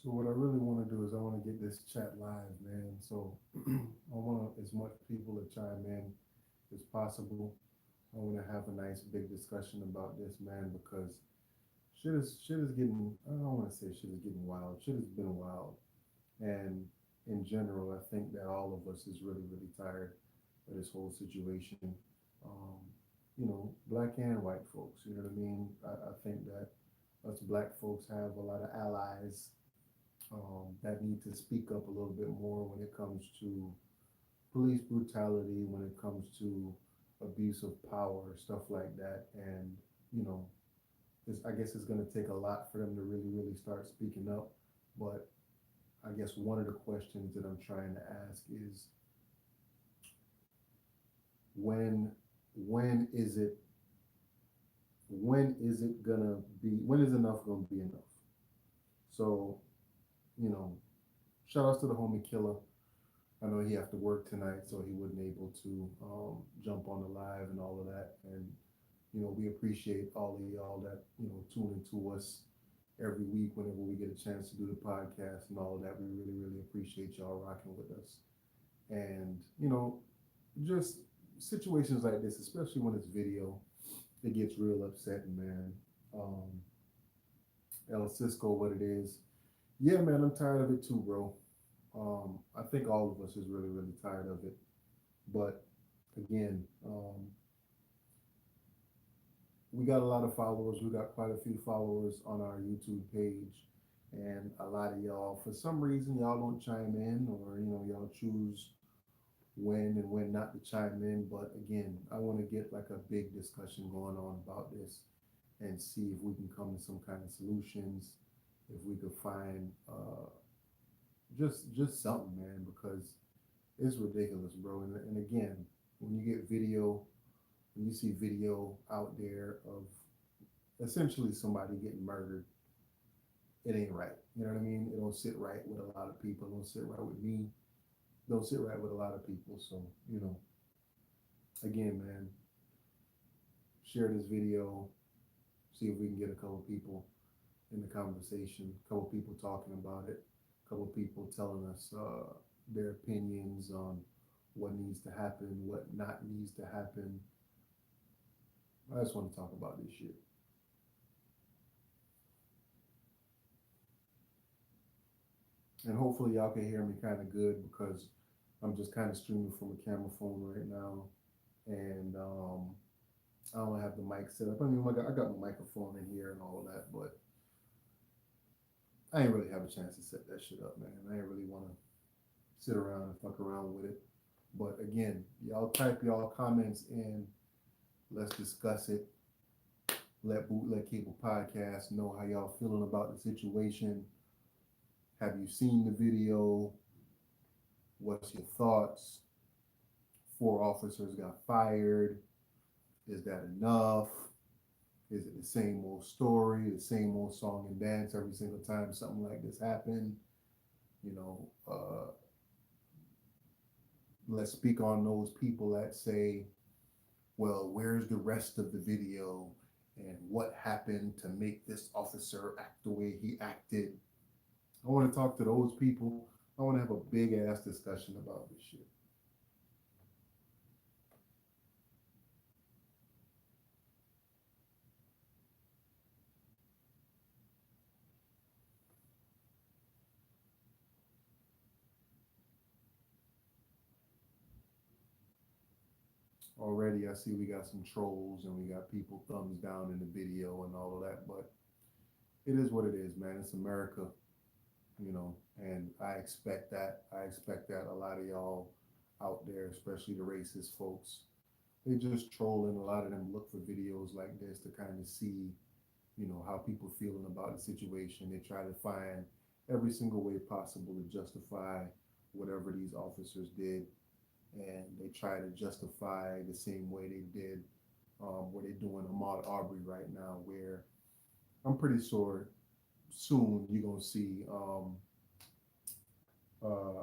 So what I really want to do is I want to get this chat live, man. So I want as much people to chime in as possible. I want to have a nice big discussion about this, man, because shit is getting. I don't want to say shit is getting wild. Shit has been wild, and in general, I think that all of us is really tired of this whole situation. Um, black and white folks. You know what I mean? I think that us black folks have a lot of allies that need to speak up a little bit more when it comes to police brutality, when it comes to abuse of power, stuff like that. And, you know, I guess it's going to take a lot for them to really start speaking up. But I guess one of the questions that I'm trying to ask is when when is it when is enough gonna be enough? So, you know, shout outs to the homie killer. I know he have to work tonight, so he wasn't able to jump on the live and all of that. And we appreciate all of y'all that tune into us every week whenever we get a chance to do the podcast and all of that. We really appreciate y'all rocking with us. And just situations like this, especially when it's video, it gets real upsetting, man. Um, El Cisco, what it is. Yeah, man, I'm tired of it too, bro. I think all of us is really tired of it. But again, we got a lot of followers. We got quite a few followers on our YouTube page, and a lot of y'all, for some reason, y'all don't chime in, or y'all choose when and when not to chime in. But again, I want to get like a big discussion going on about this and see if we can come to some kind of solutions, if we could find just something, man, because it's ridiculous, bro. And again, when you get video, when you see video out there of essentially somebody getting murdered, it ain't right. You know what I mean? It don't sit right with a lot of people. It don't sit right with me. It don't sit right with a lot of people. So, again, man, share this video, see if we can get a couple people in the conversation, a couple people talking about it, a couple people telling us their opinions on what needs to happen, what not needs to happen. I just want to talk about this shit. And hopefully y'all can hear me kind of good because I'm just kind of streaming from a camera phone right now. And I don't have the mic set up. I mean, I got my microphone in here and all of that, but I ain't really have a chance to set that shit up, man. I ain't really want to sit around and fuck around with it. But again, y'all type y'all comments in. Let's discuss it. Let Bootleg Cable Podcast know how y'all feeling about the situation. Have you seen the video? What's your thoughts? 4 officers got fired. Is that enough? Is it the same old story, the same old song and dance every single time something like this happened? You know, let's speak on those people that say, well, where's the rest of the video? And what happened to make this officer act the way he acted? I want to talk to those people. I want to have a big ass discussion about this shit. Already, I see we got some trolls and we got people thumbs down in the video and all of that, but it is what it is, man. It's America, and I expect that. I expect that a lot of y'all out there, especially the racist folks, they just trolling. A lot of them look for videos like this to kind of see, how people feeling about the situation. They try to find every single way possible to justify whatever these officers did, and they try to justify the same way they did what they're doing Ahmaud Arbery right now, where I'm pretty sure soon you're gonna see uh,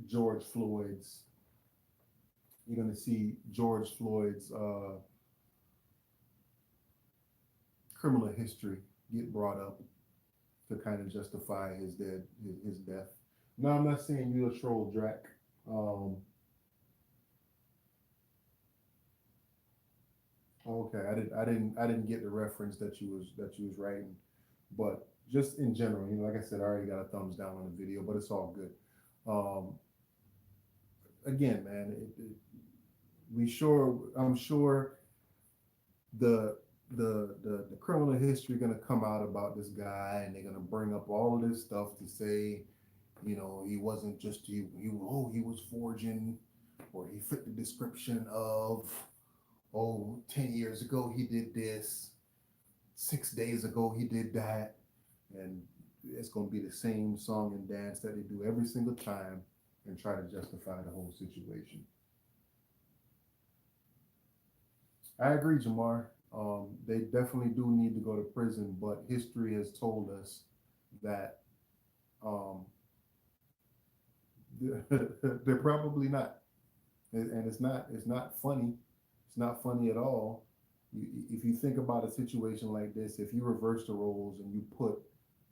George Floyd's. You're gonna see George Floyd's criminal history get brought up, to kind of justify his death. No, I'm not saying you're a troll, Drac. Um, okay, I didn't get the reference that you was writing, but just in general, like I said, I already got a thumbs down on the video, but it's all good. Um, again, man, I'm sure the the criminal history gonna come out about this guy, and they're gonna bring up all of this stuff to say, he wasn't just he was forging, or he fit the description of, 10 years ago he did this, 6 days ago he did that, and it's gonna be the same song and dance that they do every single time and try to justify the whole situation. I agree, Jamar. They definitely do need to go to prison, but history has told us that um, they're probably not, and it's not funny. It's not funny at all. If you think about a situation like this, if you reverse the roles and you put,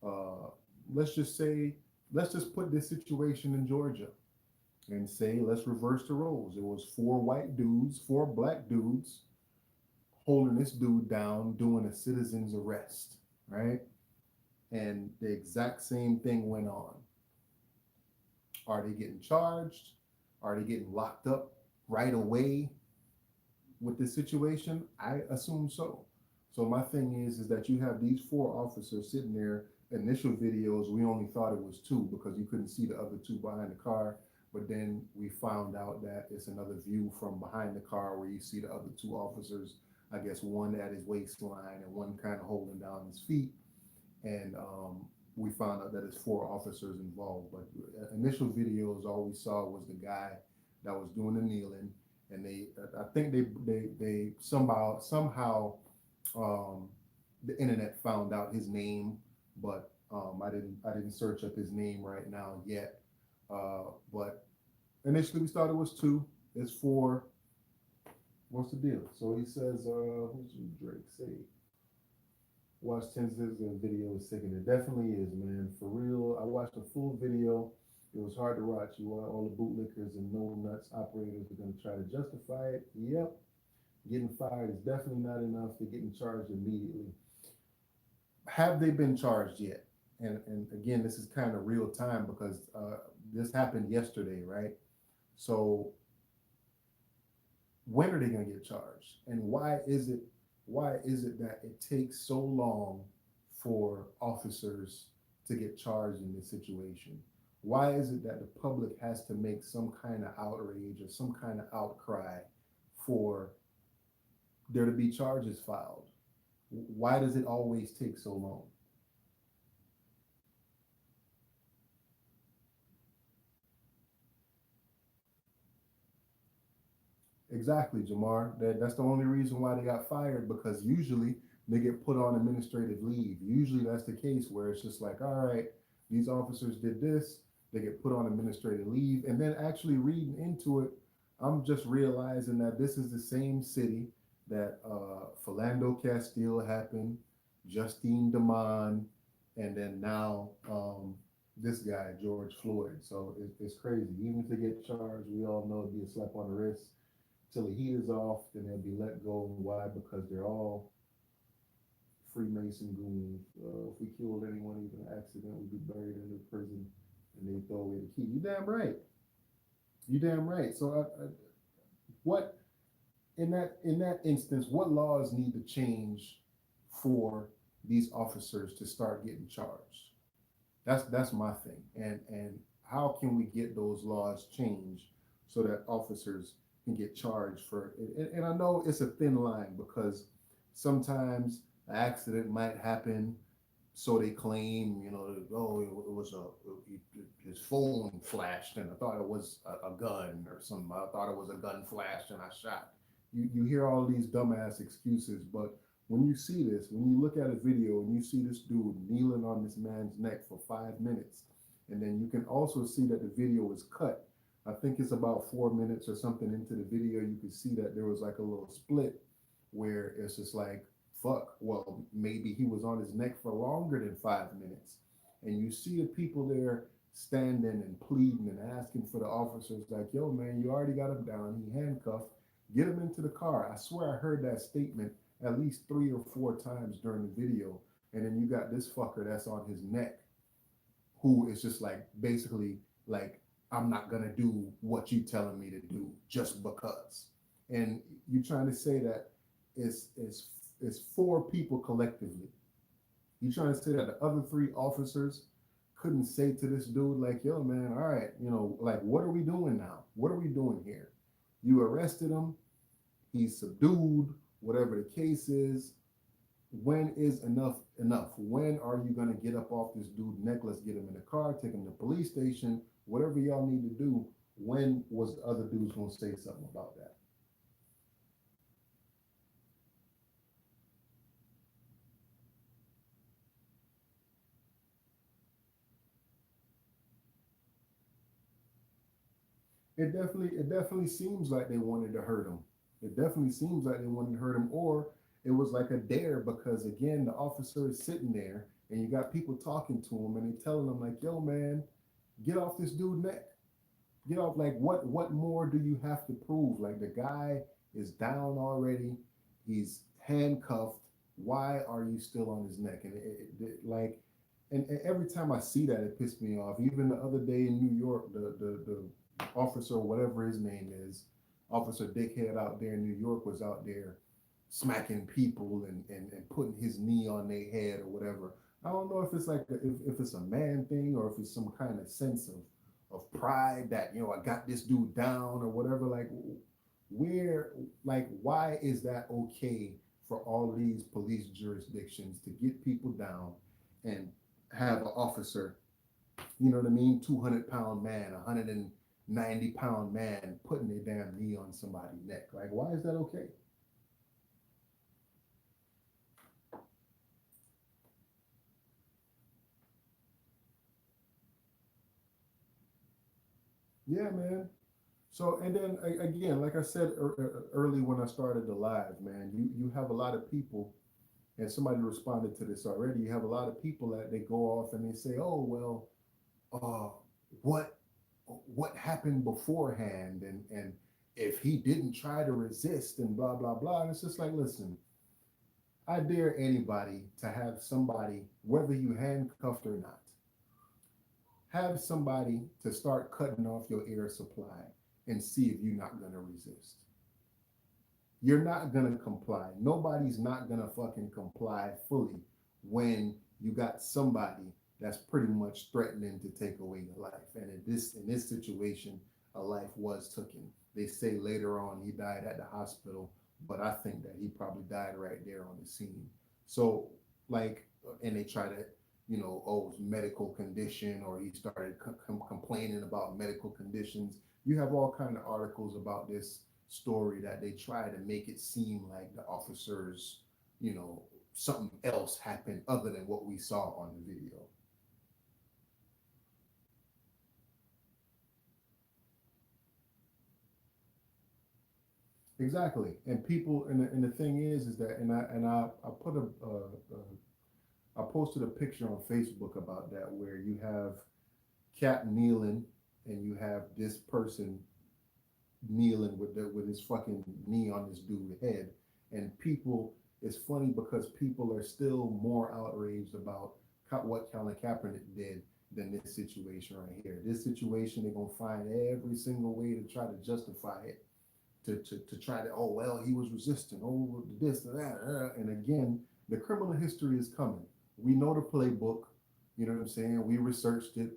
uh, let's just say, let's just put this situation in Georgia and say, let's reverse the roles. It was four white dudes, four black dudes holding this dude down, doing a citizen's arrest, right? And the exact same thing went on. Are they getting charged? Are they getting locked up right away with this situation? I assume so. So my thing is that you have these four officers sitting there. Initial videos, we only thought it was two because you couldn't see the other two behind the car. But then we found out that it's another view from behind the car where you see the other two officers. I guess one at his waistline and one kind of holding down his feet. And we found out that it's four officers involved. But initial videos, all we saw was the guy that was doing the kneeling, and I think they somehow um, the internet found out his name, but I didn't search up his name right now yet. But initially we thought it was two. It's four. What's the deal? So he says, who's Drake say? Watch 10 seconds of the video is sick, and it definitely is, man. For real, I watched the full video. It was hard to watch. You want all the bootlickers and no nuts operators are going to try to justify it. Yep, getting fired is definitely not enough. They're getting charged immediately. Have they been charged yet? And again, this is kind of real time because this happened yesterday, right? So when are they going to get charged? And why is it that it takes so long for officers to get charged in this situation? Why is it that the public has to make some kind of outrage or some kind of outcry for there to be charges filed? Why does it always take so long? Exactly, Jamar. That's the only reason why they got fired, because usually they get put on administrative leave. Usually that's the case where it's just like, all right, these officers did this, they get put on administrative leave. And then actually reading into it, I'm just realizing that this is the same city that Philando Castile happened, Justine Damon, and then now this guy, George Floyd. So it's crazy. Even if they get charged, we all know it'd be a slap on the wrist till the heat is off, then they'll be let go. Why? Because they're all Freemason goons. If we killed anyone, even an accident, we'd be buried in the prison, and they throw away the key. You damn right. You damn right. So, what in that instance, what laws need to change for these officers to start getting charged? That's my thing. And how can we get those laws changed so that officers can get charged for it? And I know it's a thin line because sometimes an accident might happen, so they claim, oh, it was his phone flashed and I thought it was a gun or something. I thought it was a gun flashed and I shot. You hear all these dumbass excuses, but when you see this, when you look at a video and you see this dude kneeling on this man's neck for 5 minutes, and then you can also see that the video is cut. I think it's about 4 minutes or something into the video. You can see that there was like a little split where it's just like fuck, well, maybe he was on his neck for longer than 5 minutes. And you see the people there standing and pleading and asking for the officers, like, yo, man, you already got him down. He handcuffed. Get him into the car. I swear I heard that statement at least 3 or 4 times during the video. And then you got this fucker that's on his neck who is just like basically like, I'm not gonna do what you telling me to do just because. And you trying to say that it's 4 people collectively. You trying to say that the other 3 officers couldn't say to this dude like, yo, man, all right, like, what are we doing now? What are we doing here? You arrested him, he's subdued, whatever the case is. When is enough enough? When are you gonna get up off this dude's neck? Let's get him in the car, take him to the police station, whatever y'all need to do. When was the other dudes gonna say something about that? It definitely seems like they wanted to hurt him. It definitely seems like they wanted to hurt him, or it was like a dare because again, the officer is sitting there and you got people talking to him and they telling him like, yo, man, get off this dude's neck. Get off. Like, what more do you have to prove? Like, the guy is down already. He's handcuffed. Why are you still on his neck? And like, and every time I see that, it pissed me off. Even the other day in New York, the officer, whatever his name is, Officer Dickhead out there in New York was out there smacking people and putting his knee on their head or whatever. I don't know if it's like if it's a man thing or if it's some kind of sense of pride that, I got this dude down or whatever. Like, where, like, why is that okay for all these police jurisdictions to get people down and have an officer, you know what I mean, 200-pound man, 190-pound man putting a damn knee on somebody's neck? Like, why is that okay? Yeah, man. So, and then again, like I said early when I started the live, man, you have a lot of people, and somebody responded to this already. You have a lot of people that they go off and they say, "Oh well, uh, what what happened beforehand, and if he didn't try to resist and blah blah blah." And it's just like, listen, I dare anybody to have somebody, whether you handcuffed or not, have somebody to start cutting off your air supply and see if you're not gonna resist. You're not gonna comply. Nobody's not gonna fucking comply fully when you got somebody that's pretty much threatening to take away your life. And in this situation, a life was taken. They say later on he died at the hospital, but I think that he probably died right there on the scene. So, like, and they try to, oh, medical condition, or he started complaining about medical conditions. You have all kind of articles about this story that they try to make it seem like the officers, something else happened other than what we saw on the video. Exactly. And people, and the thing is that, I put I posted a picture on Facebook about that where you have Cap kneeling and you have this person kneeling with his fucking knee on this dude's head. And people, it's funny because people are still more outraged about what Colin Kaepernick did than this situation right here. This situation, they're gonna find every single way to try to justify it, to try to, oh well, he was resistant, oh this and that, and again, the criminal history is coming. We know the playbook. You know what I'm saying? We researched it.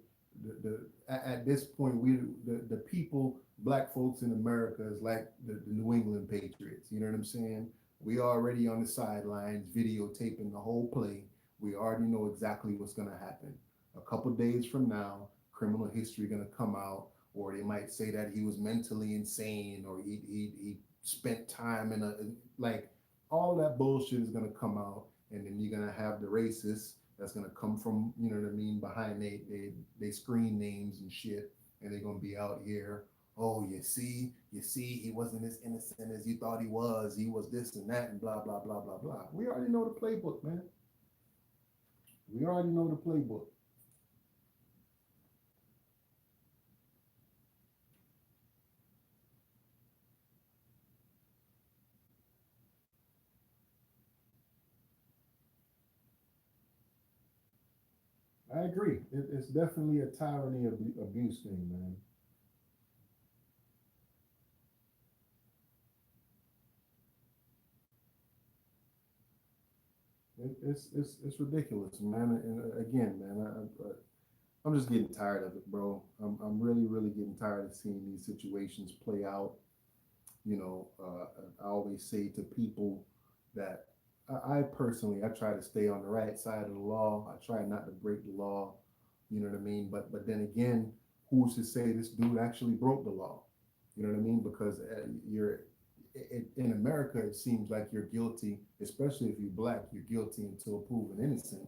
At this point, the people, black folks in America, is like the New England Patriots. You know what I'm saying? We already on the sidelines videotaping the whole play. We already know exactly what's gonna happen. A couple days from now, criminal history gonna come out, or they might say that he was mentally insane, or he spent time in a, like, all that bullshit is gonna come out, and then you're gonna have the racists that's gonna come from, you know what I mean, behind they screen names and shit, and they're gonna be out here. oh, you see, he wasn't as innocent as you thought he was. He was this and that and blah blah blah blah blah. We already know the playbook, man. We already know the playbook. I agree. It's definitely a tyranny of abuse thing, man. It's ridiculous, man. And again, man, I'm just getting tired of it, bro. I'm really really getting tired of seeing these situations play out. You know, I always say to people that I personally I try to stay on the right side of the law. I try not to break the law. You know what I mean? But then again, who's to say this dude actually broke the law? You know what I mean? Because in America, it seems like you're guilty, especially if you're black. You're guilty until proven innocent,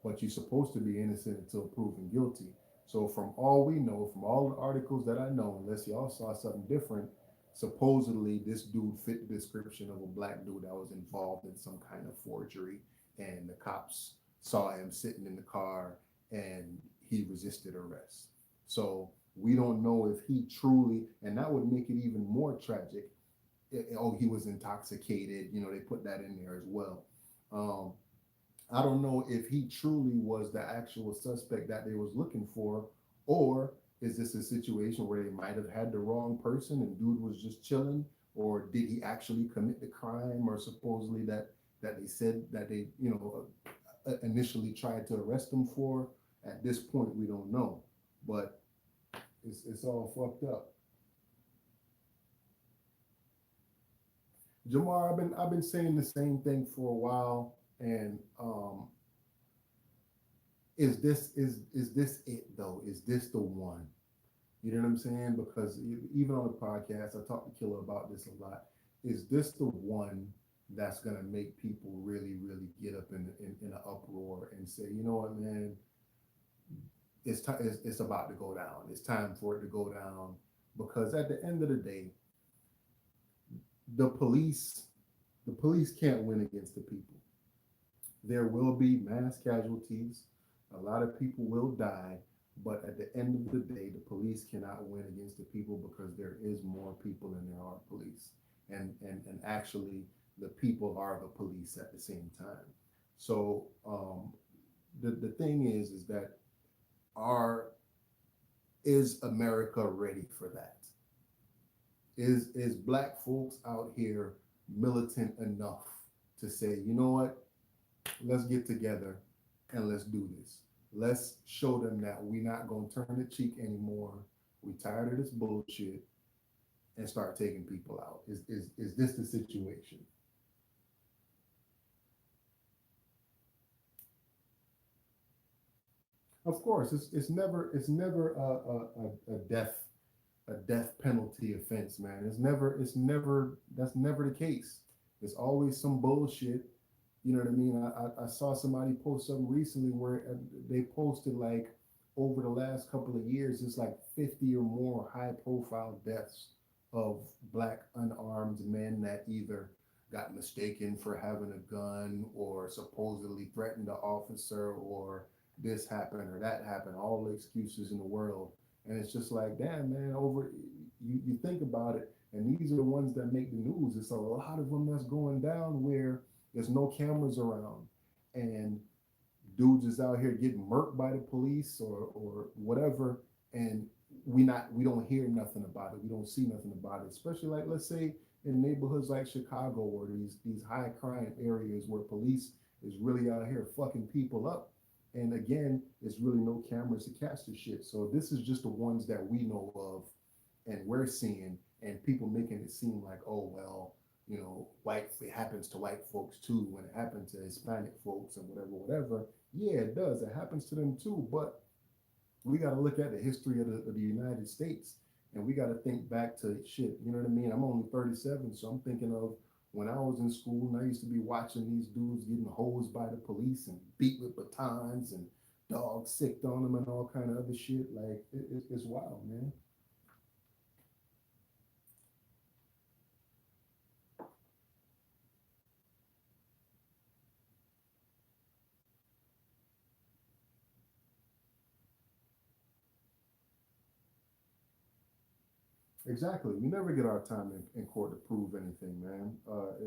but you're supposed to be innocent until proven guilty. So from all we know, from all the articles that I know, unless y'all saw something different, supposedly this dude fit the description of a black dude that was involved in some kind of forgery, and the cops saw him sitting in the car and he resisted arrest. So we don't know if he truly, and that would make it even more tragic. Oh, he was intoxicated. You know, they put that in there as well. Um, I don't know if he truly was the actual suspect that they was looking for, or is this a situation where they might have had the wrong person and dude was just chilling, or did he actually commit the crime, or supposedly that they said that they initially tried to arrest him for? At this point, we don't know, but it's all fucked up. Jamar, I've been saying the same thing for a while, and is this it though? Is this the one? You know what I'm saying? Because even on the podcast, I talk to Killer about this a lot. Is this the one that's gonna make people really, really get up in an uproar and say, you know what, man, it's time. It's about to go down. It's time for it to go down. Because at the end of the day, the police, the police can't win against the people. There will be mass casualties. A lot of people will die, but at the end of the day, the police cannot win against the people because there is more people than there are police, and actually, the people are the police at the same time. So the thing is that are is America ready for that? Is black folks out here militant enough to say, you know what, let's get together and let's do this. Let's show them that we're not gonna turn the cheek anymore. We tired of this bullshit and start taking people out. Is this the situation? Of course, it's never a death penalty offense, man. It's never that's never the case. It's always some bullshit. You know what I mean? I saw somebody post something recently where they posted like over the last couple of years, it's like 50 or more high profile deaths of black unarmed men that either got mistaken for having a gun or supposedly threatened the officer or this happened or that happened, all the excuses in the world. And it's just like, damn, man, you think about it, and these are the ones that make the news. It's a lot of them that's going down where there's no cameras around, and dudes is out here getting murked by the police or whatever, and we don't hear nothing about it. We don't see nothing about it. Especially like let's say in neighborhoods like Chicago or these high crime areas where police is really out here fucking people up. And again, there's really no cameras to catch the shit. So this is just the ones that we know of and we're seeing, and people making it seem like, oh well, white it happens to white folks too when it happened to Hispanic folks and whatever. Yeah, it does. It happens to them too. But we got to look at the history of the United States, and we got to think back to shit. You know what I mean? I'm only 37, so I'm thinking of when I was in school and I used to be watching these dudes getting hosed by the police and beat with batons and dogs sicked on them and all kind of other shit. Like it's wild, man. Exactly. We never get our time in court to prove anything, man.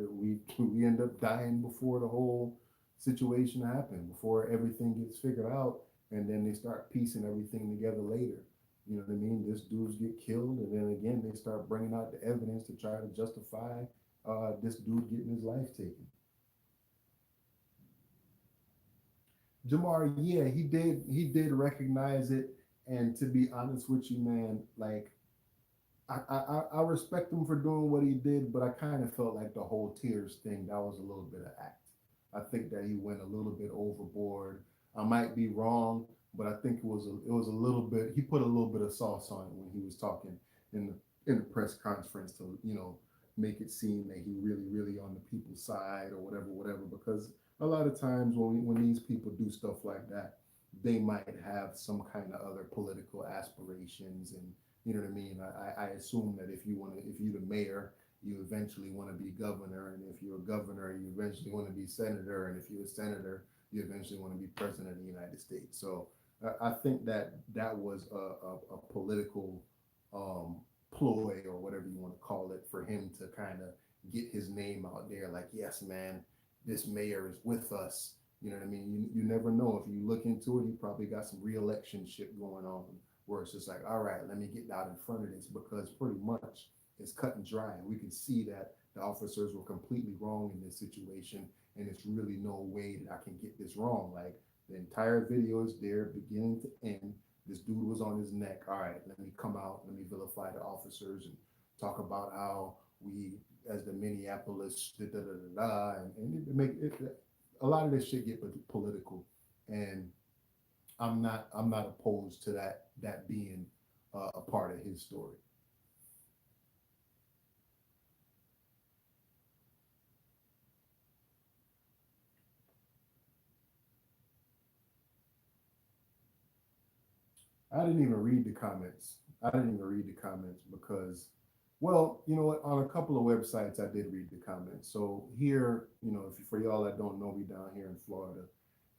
We end up dying before the whole situation happened, before everything gets figured out, and then they start piecing everything together later. You know what I mean? This dudes get killed, and then again they start bringing out the evidence to try to justify this dude getting his life taken. Jamar, yeah, he did recognize it, and to be honest with you, man, like I respect him for doing what he did, but I kind of felt like the whole tears thing that was a little bit of act. I think that he went a little bit overboard. I might be wrong, but I think it was a little bit. He put a little bit of sauce on it when he was talking in the press conference to make it seem that he really on the people's side or whatever. Because a lot of times when these people do stuff like that, they might have some kind of other political aspirations and you know what I mean? I assume that if you're the mayor, you eventually want to be governor, and if you're a governor, you eventually want to be senator, and if you're a senator, you eventually want to be president of the United States. So I think that that was a political um, ploy or whatever you want to call it for him to kind of get his name out there. Like, yes, man, this mayor is with us. You know what I mean? You never know. If you look into it, he probably got some re-election shit going on where it's just like, all right, let me get out in front of this because pretty much it's cut and dry. We can see that the officers were completely wrong in this situation, and it's really no way that I can get this wrong. Like the entire video is there, beginning to end. This dude was on his neck. All right, let me come out, let me vilify the officers and talk about how we, as the Minneapolis, da da da da da, and it make it, a lot of this shit get political, and I'm not opposed to that being a part of his story. I didn't even read the comments. I didn't even read the comments because, well, you know what? On a couple of websites, I did read the comments. So here, if for y'all that don't know, me down here in Florida,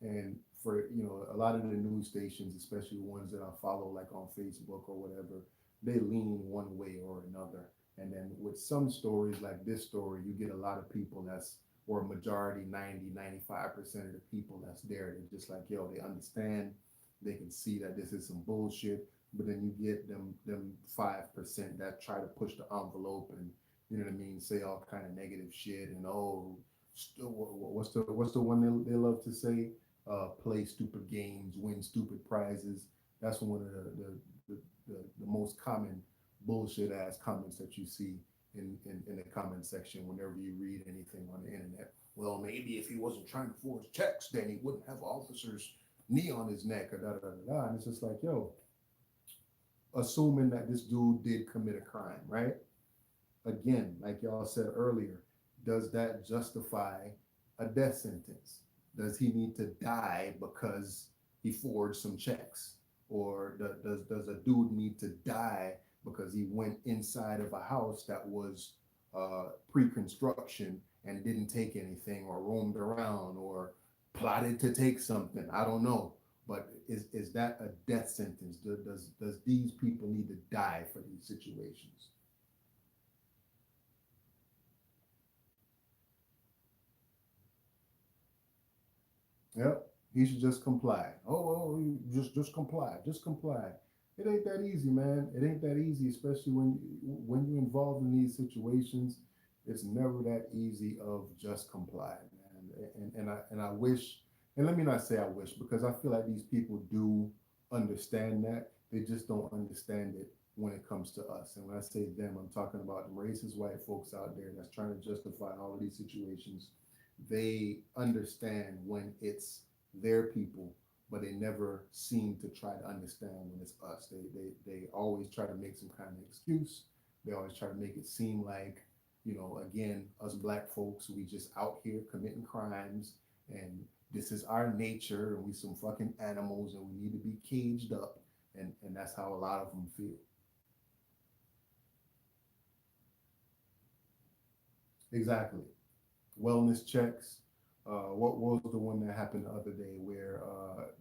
and for a lot of the news stations, especially ones that I follow, like on Facebook or whatever, they lean one way or another. And then with some stories like this story, you get a lot of people that's or a majority 90, 95% of the people that's there, they're just like, yo, they understand, they can see that this is some bullshit, but then you get them 5% that try to push the envelope and you know what I mean, say all kind of negative shit and what's the one they love to say? Play stupid games, win stupid prizes. That's one of the most common bullshit ass comments that you see in the comment section whenever you read anything on the internet. Well, maybe if he wasn't trying to forge checks, then he wouldn't have officers knee on his neck or da da da da. And it's just like, yo, assuming that this dude did commit a crime, right? Again, like y'all said earlier, does that justify a death sentence? Does he need to die because he forged some checks? Or does a dude need to die because he went inside of a house that was pre-construction and didn't take anything or roamed around or plotted to take something? I don't know. But is that a death sentence? Does these people need to die for these situations? Yep. He should just comply. Just comply. Just comply. It ain't that easy, man. It ain't that easy, especially when you're involved in these situations. It's never that easy of just comply, man. And I wish, and let me not say I wish, because I feel like these people do understand that. They just don't understand it when it comes to us. And when I say them, I'm talking about the racist white folks out there that's trying to justify all of these situations. They understand when it's their people, but they never seem to try to understand when it's us. They always try to make some kind of excuse. They always try to make it seem like, again, us black folks, we just out here committing crimes and this is our nature and we some fucking animals and we need to be caged up. And that's how a lot of them feel. Exactly. Wellness checks. What was the one that happened the other day where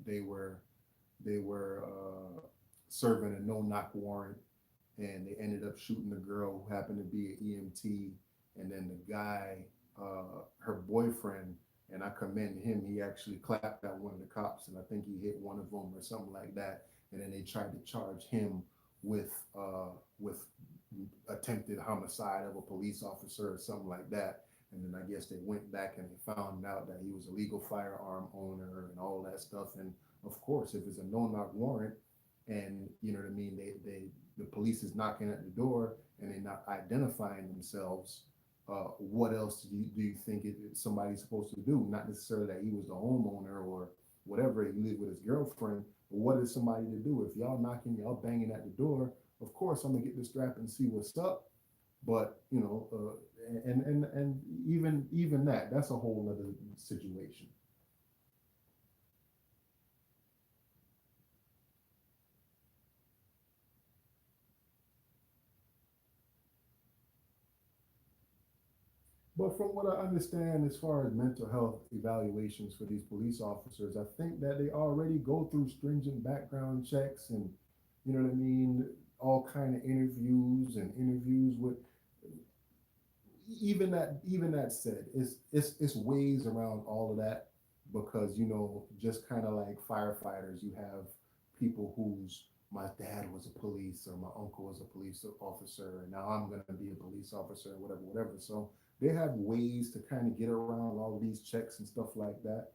they were serving a no knock warrant and they ended up shooting the girl who happened to be an EMT, and then the guy, her boyfriend, and I commend him. He actually clapped at one of the cops, and I think he hit one of them or something like that. And then they tried to charge him with with attempted homicide of a police officer or something like that. And then I guess they went back and they found out that he was a legal firearm owner and all that stuff. And of course, if it's a no-knock warrant, and you know what I mean, the police is knocking at the door and they're not identifying themselves. What else do you think somebody's supposed to do? Not necessarily that he was the homeowner or whatever, he lived with his girlfriend. But what is somebody to do if y'all knocking, y'all banging at the door? Of course, I'm gonna get the strap and see what's up. But you know, and even that's a whole other situation. But from what I understand, as far as mental health evaluations for these police officers, I think that they already go through stringent background checks and, you know what I mean, all kind of interviews with even that said, it's ways around all of that because you know, just kind of like firefighters, you have people whose my dad was a police or my uncle was a police officer and now I'm going to be a police officer or whatever. So they have ways to kind of get around all of these checks and stuff like that.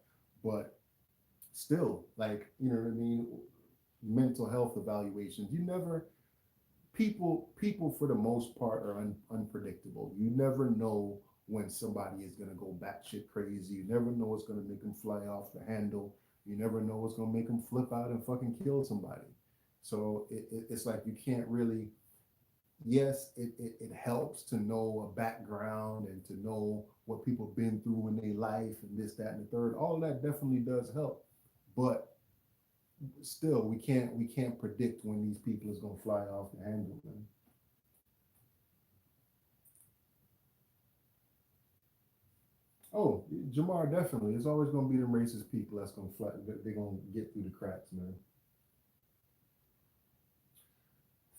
But still, like, you know what I mean, mental health evaluations, you never people for the most part are unpredictable. You never know when somebody is going to go batshit crazy. You never know what's going to make them fly off the handle. You never know what's going to make them flip out and fucking kill somebody. So it's like you can't really. Yes, it helps to know a background and to know what people have been through in their life and this, that, and the third. All of that definitely does help. But still, we can't predict when these people is gonna fly off the handle, man. Oh, Jamar, definitely. It's always gonna be them racist people that's gonna fly. They're gonna get through the cracks, man.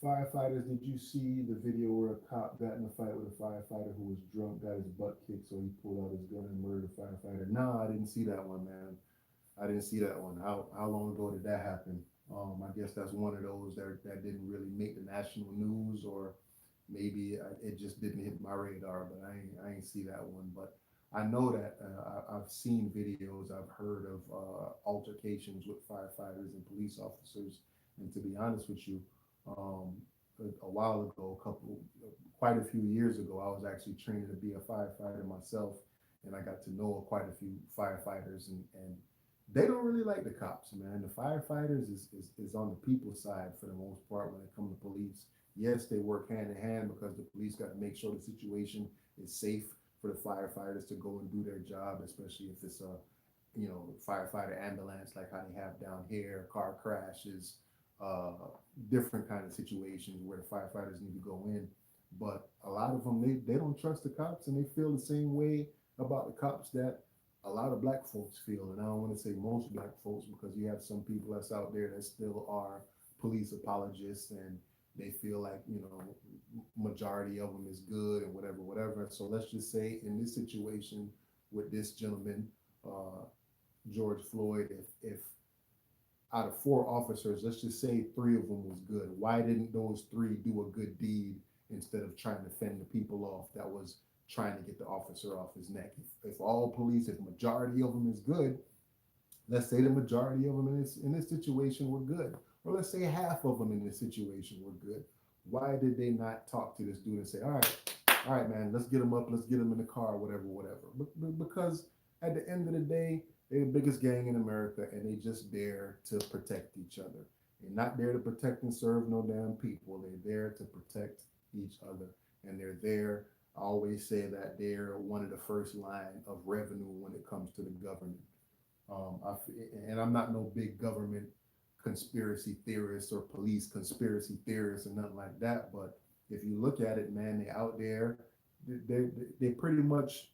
Firefighters, did you see the video where a cop got in a fight with a firefighter who was drunk, got his butt kicked, so he pulled out his gun and murdered the firefighter? No, I didn't see that one, man. I didn't see that one. How long ago did that happen? I guess that's one of those that didn't really make the national news, or maybe it just didn't hit my radar. But I ain't see that one. But I know that I've seen videos. I've heard of altercations with firefighters and police officers. And to be honest with you, um, a while ago, quite a few years ago, I was actually training to be a firefighter myself, and I got to know quite a few firefighters, and they don't really like the cops, man. The firefighters is on the people's side for the most part when it comes to police. Yes, they work hand in hand because the police got to make sure the situation is safe for the firefighters to go and do their job, especially if it's a firefighter ambulance like how they have down here, car crashes, uh, different kind of situations where the firefighters need to go in. But a lot of them they don't trust the cops and they feel the same way about the cops that a lot of black folks feel. And I don't want to say most black folks because you have some people that's out there that still are police apologists and they feel like majority of them is good and whatever. So let's just say in this situation with this gentleman, uh, George Floyd, if out of four officers, let's just say three of them was good. Why didn't those three do a good deed instead of trying to fend the people off that was trying to get the officer off his neck? If all police, if majority of them is good, let's say the majority of them in this situation were good, or let's say half of them in this situation were good. Why did they not talk to this dude and say, all right, man, let's get him up, let's get him in the car, whatever? Because at the end of the day, they're the biggest gang in America, and they just there to protect each other. They're not there to protect and serve no damn people. They're there to protect each other, and they're there. I always say that they're one of the first line of revenue when it comes to the government. And I'm not no big government conspiracy theorist or police conspiracy theorist or nothing like that. But if you look at it, man, they out there. They pretty much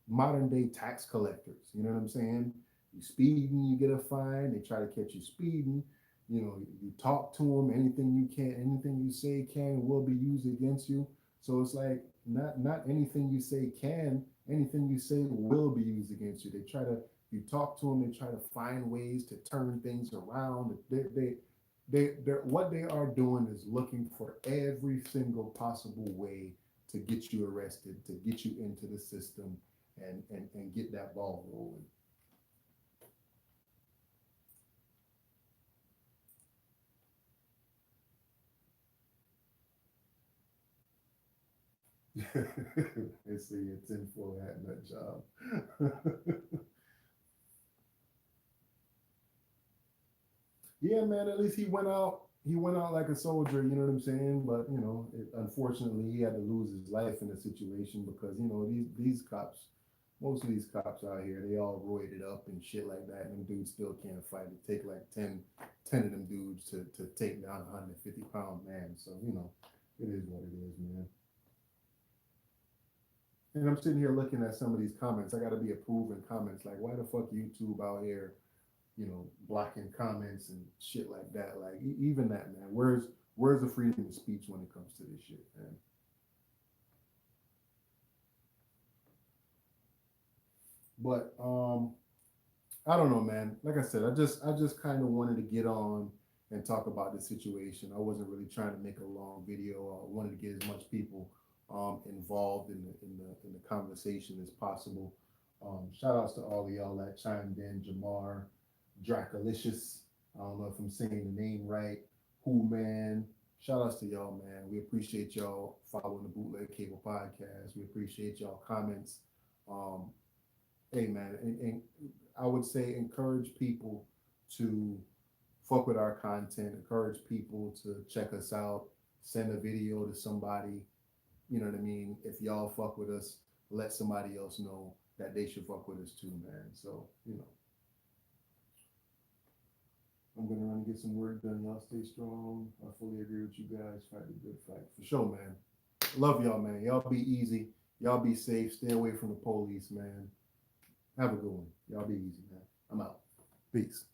modern day tax collectors. You know what I'm saying? You speeding, you get a fine. They try to catch you speeding. You know, you talk to them, anything you say can and will be used against you. So it's like not anything you say can, anything you say will be used against you. They try to you talk to them, they try to find ways to turn things around. They're what they are doing is looking for every single possible way to get you arrested, to get you into the system, and get that ball rolling. They see a tinfoil hat nut job. Yeah, man. At least he went out. He went out like a soldier. You know what I'm saying? But unfortunately, he had to lose his life in the situation because these cops, most of these cops out here, they all roided up and shit like that, and them dudes still can't fight. It take like 10 of them dudes to take down a 150-pound man. So it is what it is, man. And I'm sitting here looking at some of these comments. I got to be approving comments. Like, why the fuck YouTube out here blocking comments and shit like that. Like even that, man. Where's the freedom of speech when it comes to this shit, man? But I don't know, man. Like I said, I just kind of wanted to get on and talk about the situation. I wasn't really trying to make a long video. I wanted to get as much people involved in the conversation as possible. Shout outs to all of y'all that chimed in, Jamar, Dracolicious. I don't know if I'm saying the name right. Who man? Shout outs to y'all, man. We appreciate y'all following the Bootleg Cable podcast. We appreciate y'all comments. Um, hey man, and I would say encourage people to fuck with our content. Encourage people to check us out. Send a video to somebody. You know what I mean? If y'all fuck with us, let somebody else know that they should fuck with us too, man. So I'm gonna run and get some work done. Y'all stay strong. I fully agree with you guys. Fight a good fight. For sure, man. Love y'all, man. Y'all be easy. Y'all be safe. Stay away from the police, man. Have a good one. Y'all be easy, man. I'm out. Peace.